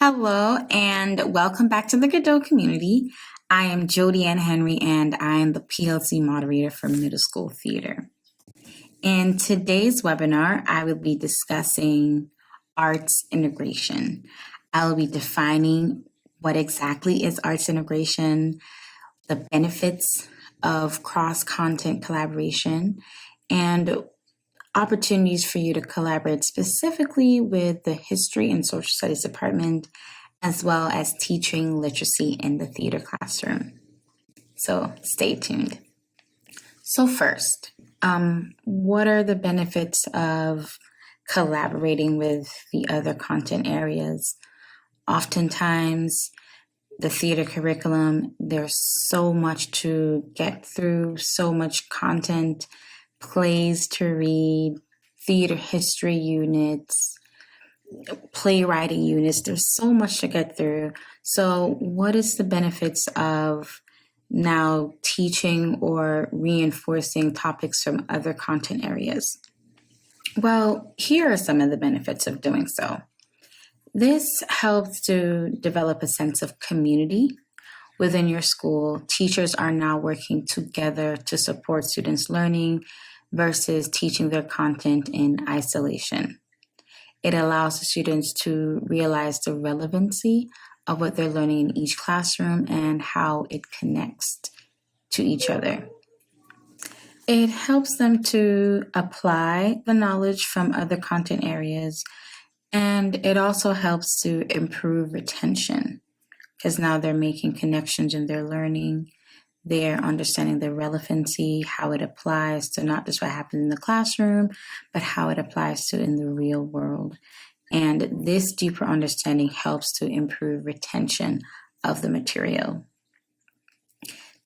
Hello and welcome back to the Godot community. I am Jody Ann Henry and I am the PLC moderator for Middle School Theater. In today's webinar, I will be discussing arts integration. I will be defining what exactly is arts integration, the benefits of cross-content collaboration, and opportunities for you to collaborate specifically with the History and Social Studies Department, as well as teaching literacy in the theater classroom. So stay tuned. So first, what are the benefits of collaborating with the other content areas? Oftentimes, the theater curriculum, there's so much to get through, so much content, plays to read, theater history units, playwriting units. There's so much to get through. So what is the benefits of now teaching or reinforcing topics from other content areas? Well, here are some of the benefits of doing so. This helps to develop a sense of community within your school. Teachers are now working together to support students' learning versus teaching their content in isolation. It allows the students to realize the relevancy of what they're learning in each classroom and how it connects to each other. It helps them to apply the knowledge from other content areas, and it also helps to improve retention because now they're making connections in their learning. They're understanding the relevancy, how it applies to not just what happens in the classroom, but how it applies to in the real world. And this deeper understanding helps to improve retention of the material.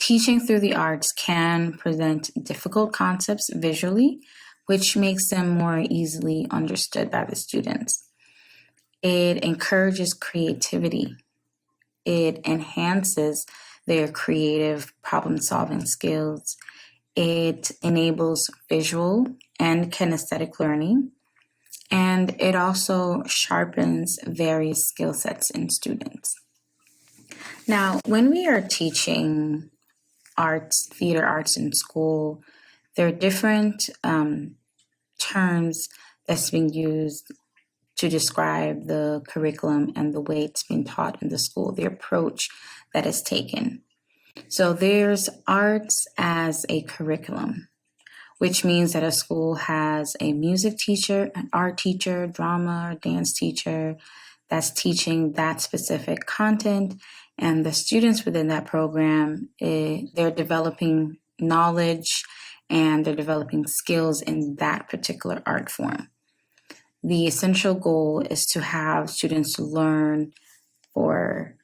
Teaching through the arts can present difficult concepts visually, which makes them more easily understood by the students. It encourages creativity. It enhances their creative problem-solving skills. It enables visual and kinesthetic learning, and it also sharpens various skill sets in students. Now, when we are teaching arts, theater arts in school, there are different terms that's being used to describe the curriculum and the way it's being taught in the school, the approach that is taken. So there's arts as a curriculum, which means that a school has a music teacher, an art teacher, drama or dance teacher that's teaching that specific content. And the students within that program, they're developing knowledge and they're developing skills in that particular art form. The essential goal is to have students learn, for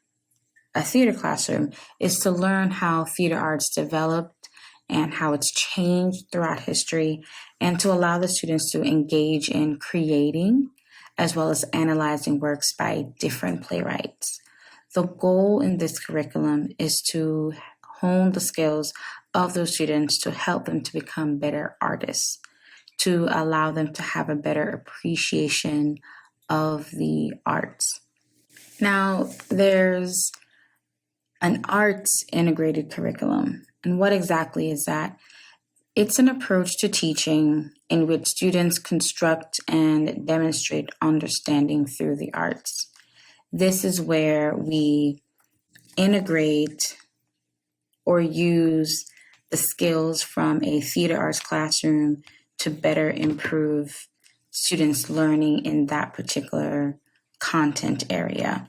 a theater classroom, is to learn how theater arts developed and how it's changed throughout history, and to allow the students to engage in creating as well as analyzing works by different playwrights. The goal in this curriculum is to hone the skills of those students to help them to become better artists, to allow them to have a better appreciation of the arts. Now, there's an arts integrated curriculum. And what exactly is that? It's an approach to teaching in which students construct and demonstrate understanding through the arts. This is where we integrate or use the skills from a theater arts classroom to better improve students' learning in that particular content area.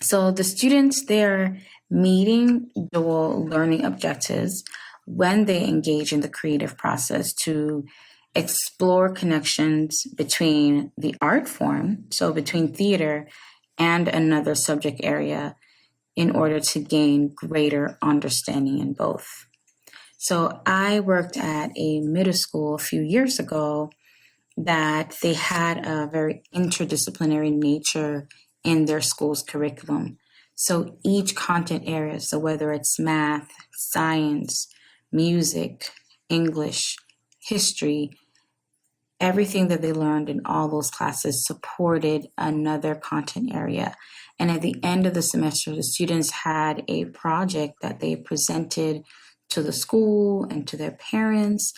So the students, they're meeting dual learning objectives when they engage in the creative process to explore connections between the art form, so between theater and another subject area, in order to gain greater understanding in both. So I worked at a middle school a few years ago that they had a very interdisciplinary nature in their school's curriculum. So each content area, so whether it's math, science, music, English, history, everything that they learned in all those classes supported another content area. And at the end of the semester, the students had a project that they presented to the school and to their parents,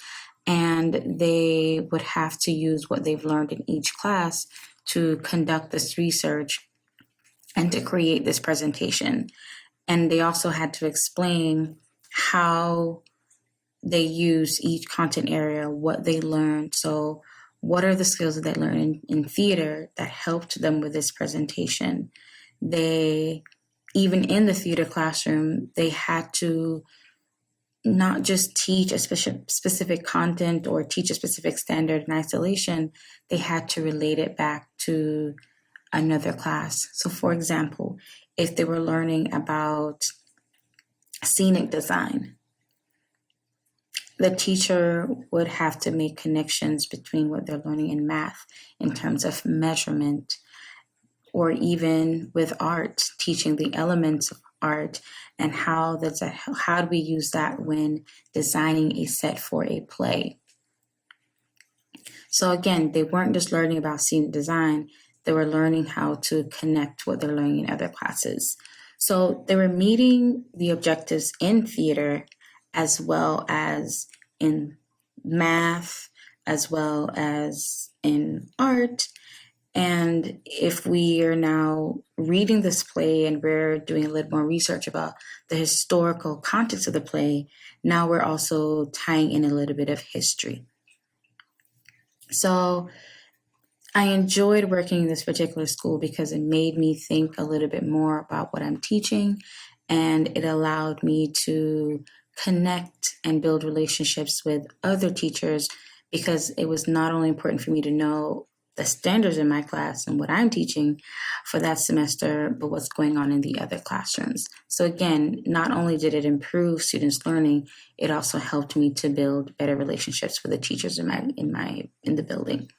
and they would have to use what they've learned in each class to conduct this research and to create this presentation. And they also had to explain how they use each content area, what they learned. So what are the skills that they learned in theater that helped them with this presentation? They, even in the theater classroom, they had to not just teach a specific content or teach a specific standard in isolation, they had to relate it back to another class. So for example, if they were learning about scenic design, the teacher would have to make connections between what they're learning in math in terms of measurement, or even with art, teaching the elements of art and how do we use that when designing a set for a play. So again, they weren't just learning about scenic design, they were learning how to connect what they're learning in other classes. So they were meeting the objectives in theater as well as in math, as well as in art. And if we are now reading this play and we're doing a little more research about the historical context of the play, now we're also tying in a little bit of history. So I enjoyed working in this particular school because it made me think a little bit more about what I'm teaching, and it allowed me to connect and build relationships with other teachers, because it was not only important for me to know the standards in my class and what I'm teaching for that semester, but what's going on in the other classrooms. So again, not only did it improve students' learning, it also helped me to build better relationships with the teachers in the building.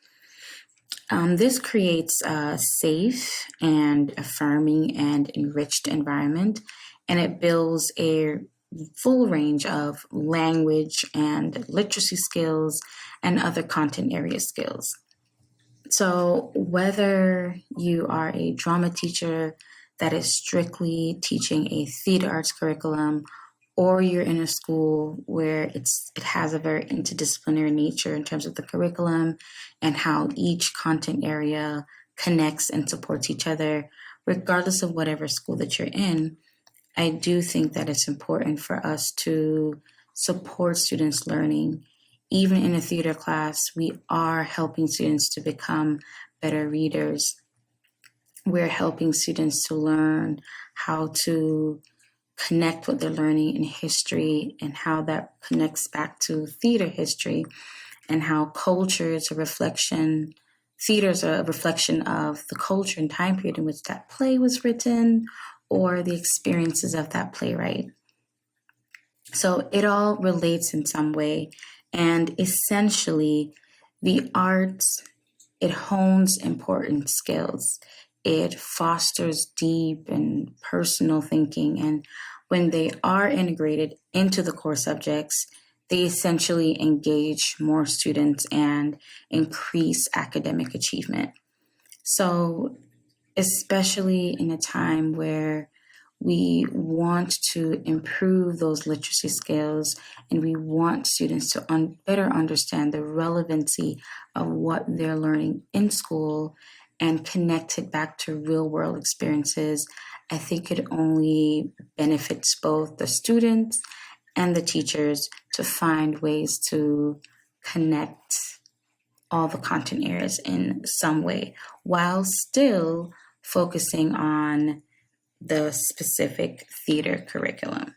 This creates a safe and affirming and enriched environment, and it builds a full range of language and literacy skills and other content area skills. So whether you are a drama teacher that is strictly teaching a theater arts curriculum, or you're in a school where it has a very interdisciplinary nature in terms of the curriculum and how each content area connects and supports each other, regardless of whatever school that you're in, I do think that it's important for us to support students' learning. Even in a theater class, we are helping students to become better readers. We're helping students to learn how to connect what they're learning in history and how that connects back to theater history, and how culture is a reflection, theater is a reflection of the culture and time period in which that play was written, or the experiences of that playwright. So it all relates in some way. And essentially, the arts, it hones important skills. It fosters deep and personal thinking. And when they are integrated into the core subjects, they essentially engage more students and increase academic achievement. So especially in a time where we want to improve those literacy skills and we want students to better understand the relevancy of what they're learning in school and connect it back to real world experiences, I think it only benefits both the students and the teachers to find ways to connect all the content areas in some way while still focusing on the specific theater curriculum.